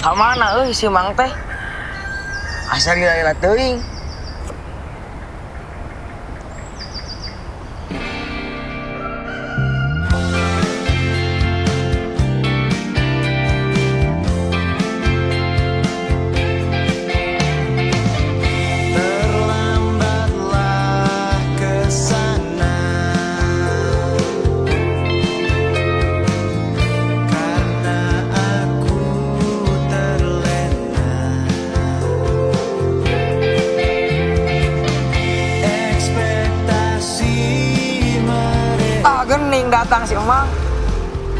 Kamana si Mang teh? Asa gila-gila teuing. Gening datang si Emang.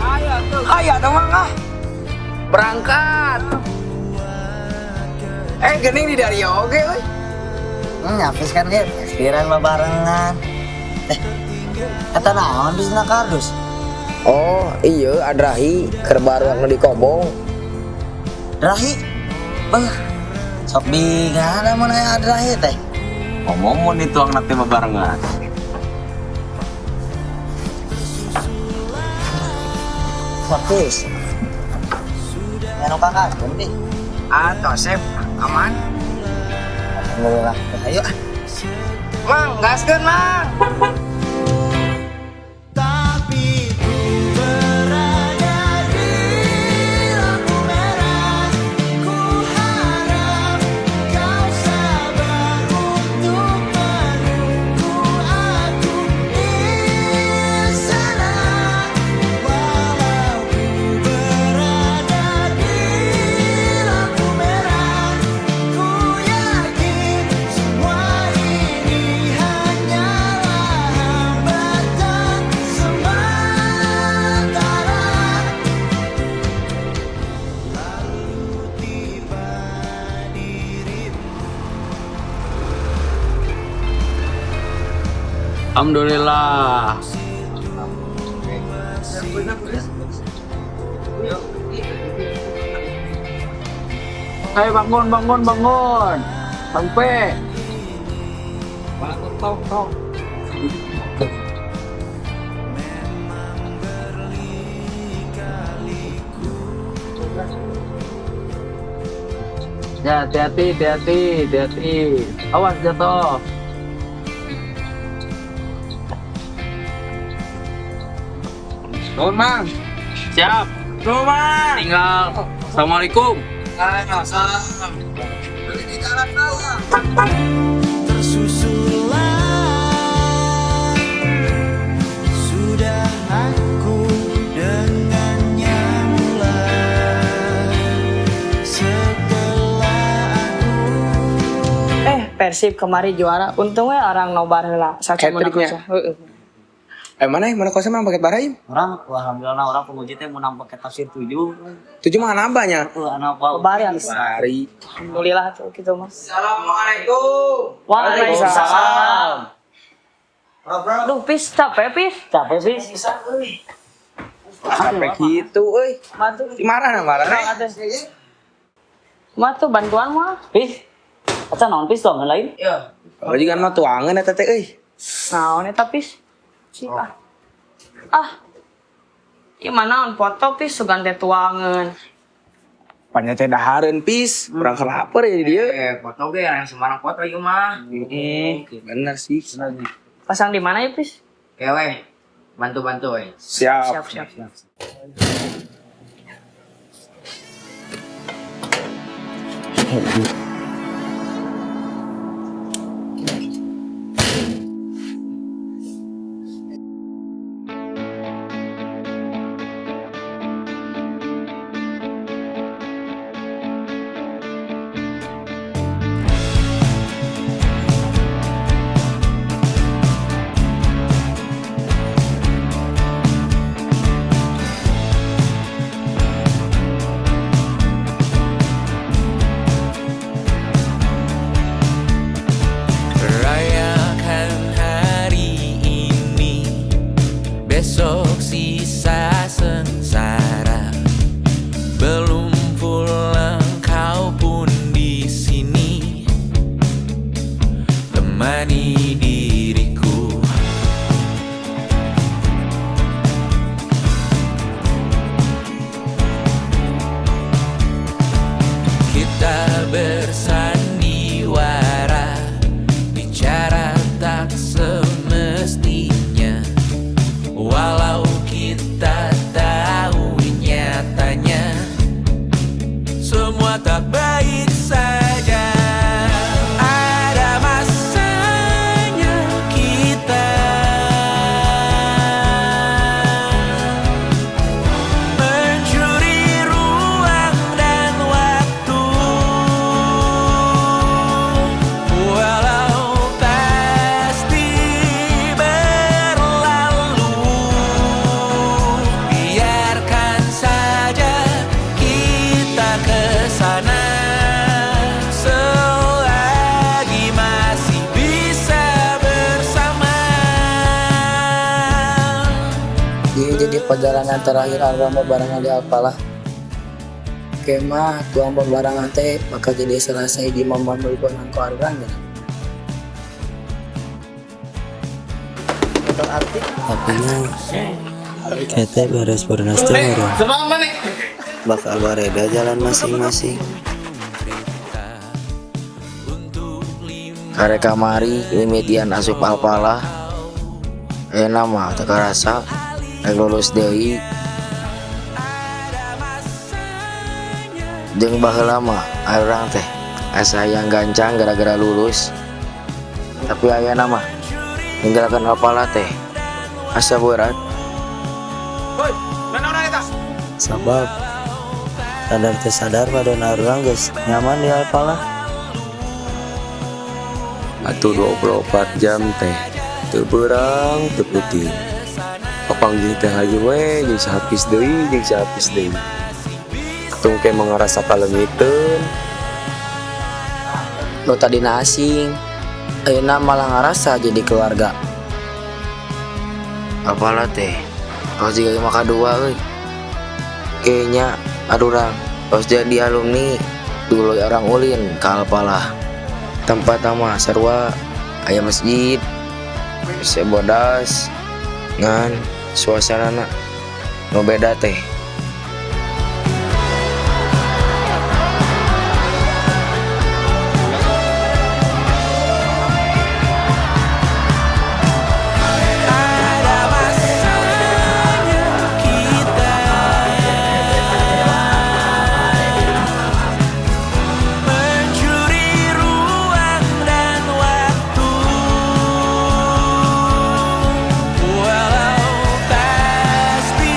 Aya tuh Mang ah. Berangkat. Gening di dari oge euy. Nyapis kan ge, pikiran mah barengan. Eta naon bisna kardus? Oh, iya Adrahi keur baru anu di Kobong. Rahi. Sok bingana mun aya Adrahi teh. Ngomong mun dituang nanti barengan. Fokus. Anu kakak, deh. Tosep aman. Alhamdulillah. Ayo. Mang, gaskeun Mang. Alhamdulillah. Hai bangun. Sampai. Tau. Ya, hati-hati. Awas jatuh. Nuhun Mang. Siap. Nuhun Mang. Tinggal. Assalamualaikum. Waalaikumsalam. Di jalan bawah. Tersusulah sudah aku dengannya mulai setelah aku Persib kemarin juara. Untungnya orang nobar heula. Hat-tricknya. Mana kosa Mang paket baraim? Orang alhamdulillah orang penguji teh menang pakai tafsir 7. 7 mah nambahnya. Anu apa? Bari. Bari. Alhamdulillah tuh gitu Mas. Assalamualaikum. Waalaikumsalam. Duh, capek pis. Sampai gitu euy. Matu. Marah Matu bantuan mah. Pis. Acan naon pis dong lain? Iya. Kalau juga mah tuangan eta teh euy. Naon eta pis? Ieu mana on foto pis sugan teh tuangeun. Panya teh dahareun pis, urang kelaper ya di dieu. Foto ge yang Semarang foto ieu mah. Bener sih. Pasang di mana ya pis? Kewe. Bantu-bantu we. Siap. Siap. perjalanan terakhir Arang barengan di Alpalah. Kemah tuang pembarangan teh bakal jadi selesai di momen liburan ke Arang ya. Tapinya kita beres bernastem bakal bareda jalan masing-masing. Kare kamari mimitian asup Alpalah. Nama teka rasa lulus deui. Jeung baheula mah urang teh asa yang gancang gara-gara lulus. Tapi ayeuna mah ninggalkeun Alpalah teh asa berat. Sabab sadar teu sadar pada narang geus nyaman di Alpalah. Atuh 24 jam teh teu beurang teu putih. Papanggih teh hayu we jeung sahapis deui jeung sahapis deui. Tung ke mengarasa kalemiteun. Lo tadina asing, ayeuna malah ngarasa jadi keluarga. Alpalah teh tos jiga mah kadua euy. Kayaknya adurang tos jadi alumni dulu orang ulin ke Alpalah. Tempat nama sarua aya masjid, sebodas, ngan suasanana nu beda teh. Walau pasti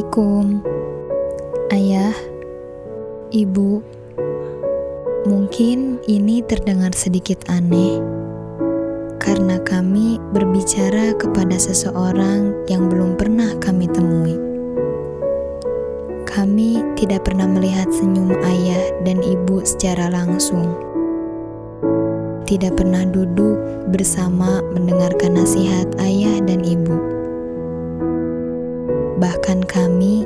Assalamualaikum. Ayah, Ibu, mungkin ini terdengar sedikit aneh karena kami berbicara kepada seseorang yang belum pernah kami temui. Kami tidak pernah melihat senyum ayah dan ibu secara langsung. Tidak pernah duduk bersama mendengarkan nasihat ayah dan ibu. Bahkan kami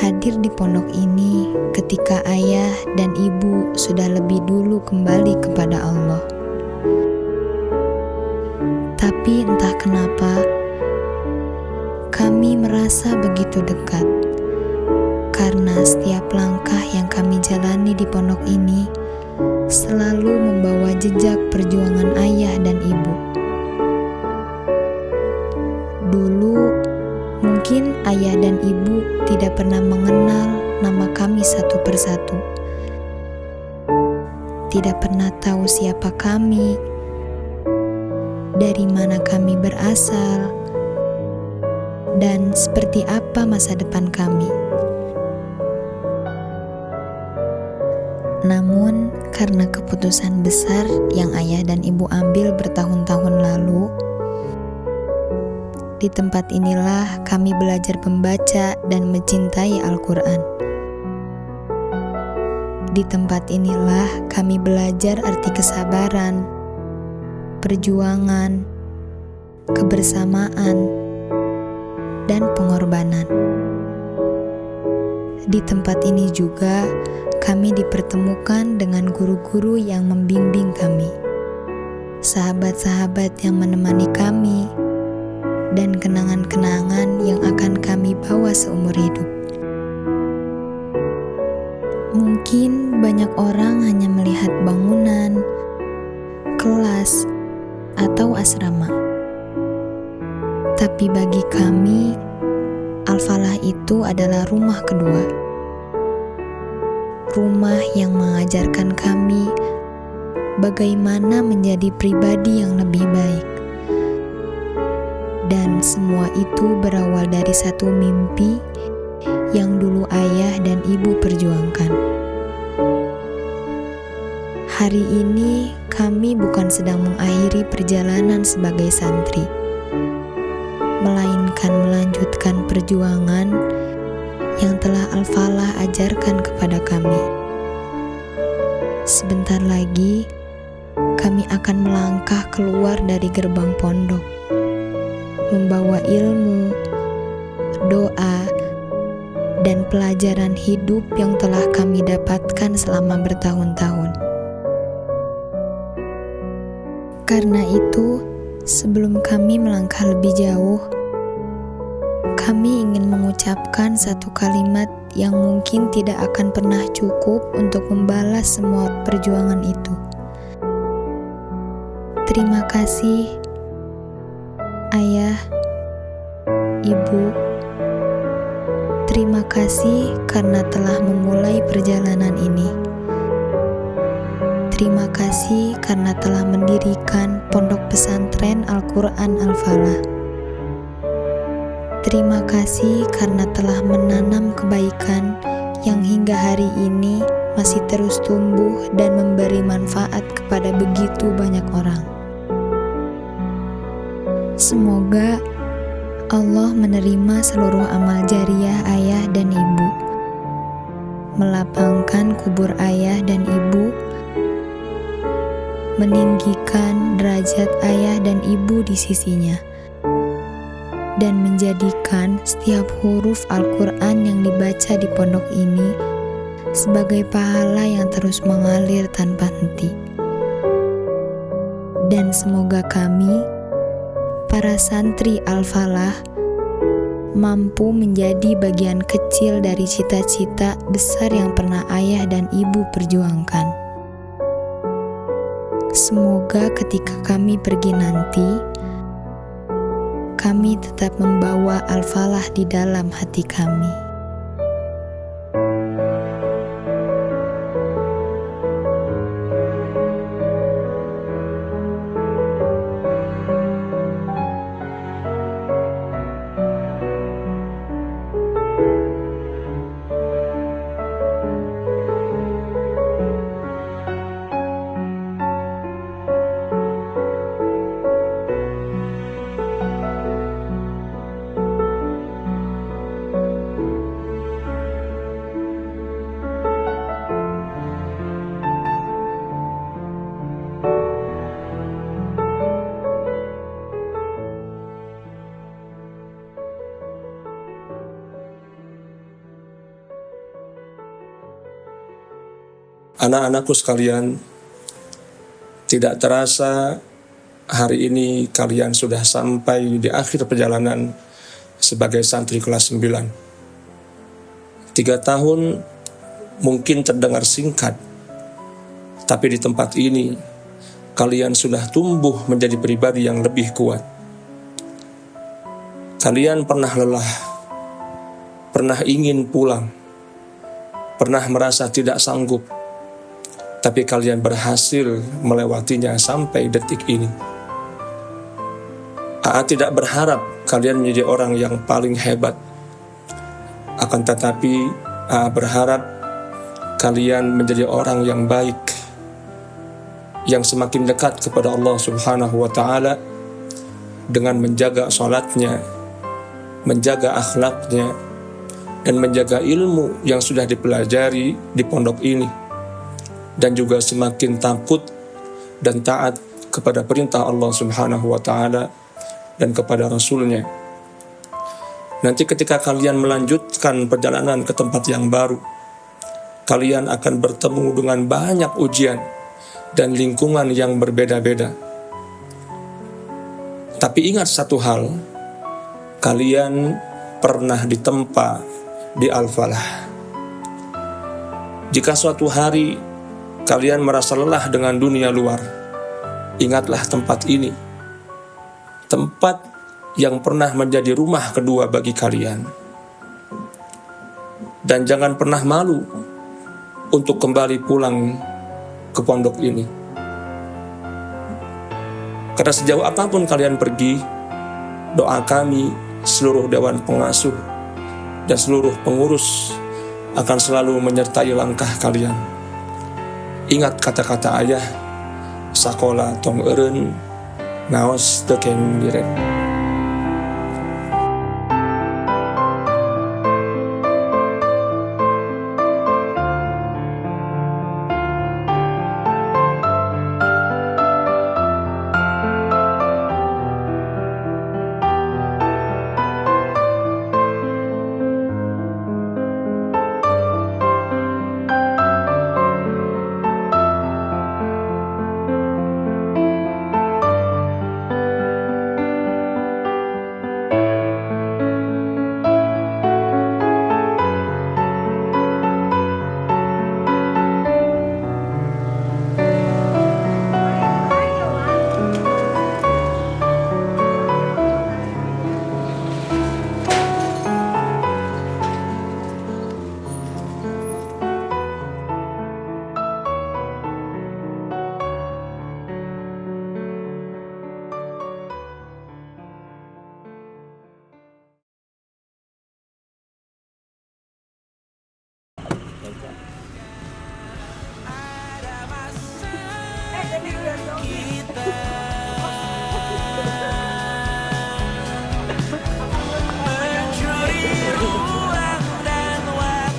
hadir di pondok ini ketika ayah dan ibu sudah lebih dulu kembali kepada Allah. Tapi entah kenapa, kami merasa begitu dekat. Karena setiap langkah yang kami jalani di pondok ini selalu membawa jejak perjuangan ayah dan ibu. Dulu, mungkin ayah dan ibu tidak pernah mengenal nama kami satu persatu. Tidak pernah tahu siapa kami, dari mana kami berasal, dan seperti apa masa depan kami. Namun, karena keputusan besar yang ayah dan ibu ambil bertahun-tahun lalu, di tempat inilah kami belajar membaca dan mencintai Al-Quran. Di tempat inilah kami belajar arti kesabaran, perjuangan, kebersamaan, dan pengorbanan. Di tempat ini juga kami dipertemukan dengan guru-guru yang membimbing kami, sahabat-sahabat yang menemani kami, dan kenangan-kenangan yang akan kami bawa seumur hidup. Mungkin banyak orang hanya melihat bangunan, kelas, atau asrama. Tapi bagi kami, Al-Falah itu adalah rumah kedua. Rumah yang mengajarkan kami bagaimana menjadi pribadi yang lebih baik. Dan semua itu berawal dari satu mimpi yang dulu ayah dan ibu perjuangkan. Hari ini kami bukan sedang mengakhiri perjalanan sebagai santri, melainkan melanjutkan perjuangan yang telah Al-Falah ajarkan kepada kami. Sebentar lagi, kami akan melangkah keluar dari gerbang pondok, membawa ilmu, doa, dan pelajaran hidup yang telah kami dapatkan selama bertahun-tahun. Karena itu, sebelum kami melangkah lebih jauh, kami ingin mengucapkan satu kalimat yang mungkin tidak akan pernah cukup untuk membalas semua perjuangan itu. Terima kasih, Ayah, Ibu. Terima kasih karena telah memulai perjalanan ini. Terima kasih karena telah mendirikan Pondok Pesantren Al-Quran Al-Falah. Terima kasih karena telah menanam kebaikan yang hingga hari ini masih terus tumbuh dan memberi manfaat kepada begitu banyak orang. Semoga Allah menerima seluruh amal jariah ayah dan ibu, melapangkan kubur ayah dan ibu, meninggikan derajat ayah dan ibu di sisinya, dan menjadikan setiap huruf Al-Quran yang dibaca di pondok ini sebagai pahala yang terus mengalir tanpa henti. Dan semoga kami, para santri Al-Falah, mampu menjadi bagian kecil dari cita-cita besar yang pernah ayah dan ibu perjuangkan. Semoga ketika kami pergi nanti, kami tetap membawa Al-Falah di dalam hati kami. Anak-anakku sekalian, tidak terasa hari ini kalian sudah sampai di akhir perjalanan sebagai santri kelas 9. 3 tahun mungkin terdengar singkat, tapi di tempat ini kalian sudah tumbuh menjadi pribadi yang lebih kuat. Kalian pernah lelah, pernah ingin pulang, pernah merasa tidak sanggup, tapi kalian berhasil melewatinya sampai detik ini. AA tidak berharap kalian menjadi orang yang paling hebat. Akan tetapi AA berharap kalian menjadi orang yang baik, yang semakin dekat kepada Allah Subhanahu wa Ta'ala dengan menjaga salatnya, menjaga akhlaknya, dan menjaga ilmu yang sudah dipelajari di pondok ini, dan juga semakin takut dan taat kepada perintah Allah Subhanahu wa Ta'ala dan kepada Rasulnya. Nanti ketika kalian melanjutkan perjalanan ke tempat yang baru, kalian akan bertemu dengan banyak ujian dan lingkungan yang berbeda-beda. Tapi ingat satu hal, kalian pernah ditempa di Al-Falah. Jika suatu hari kalian merasa lelah dengan dunia luar, ingatlah tempat ini, tempat yang pernah menjadi rumah kedua bagi kalian. Dan jangan pernah malu untuk kembali pulang ke pondok ini. Karena sejauh apapun kalian pergi, doa kami, seluruh dewan pengasuh dan seluruh pengurus akan selalu menyertai langkah kalian. Ingat kata-kata ayah, sakola tong eureun, ngaos teu kenging direk.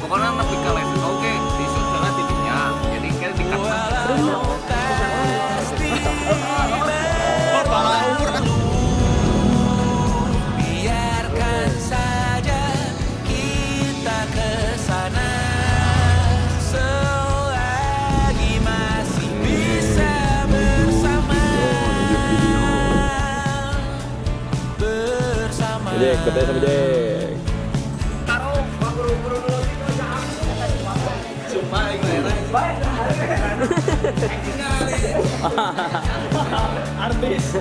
Pokoknya tapi kalian oke, disut sana titiknya. Jadi kita dikat. Biarkan saja kita kesana selagi masih bisa bersama. Dek, ketemu sama Dek. Artis.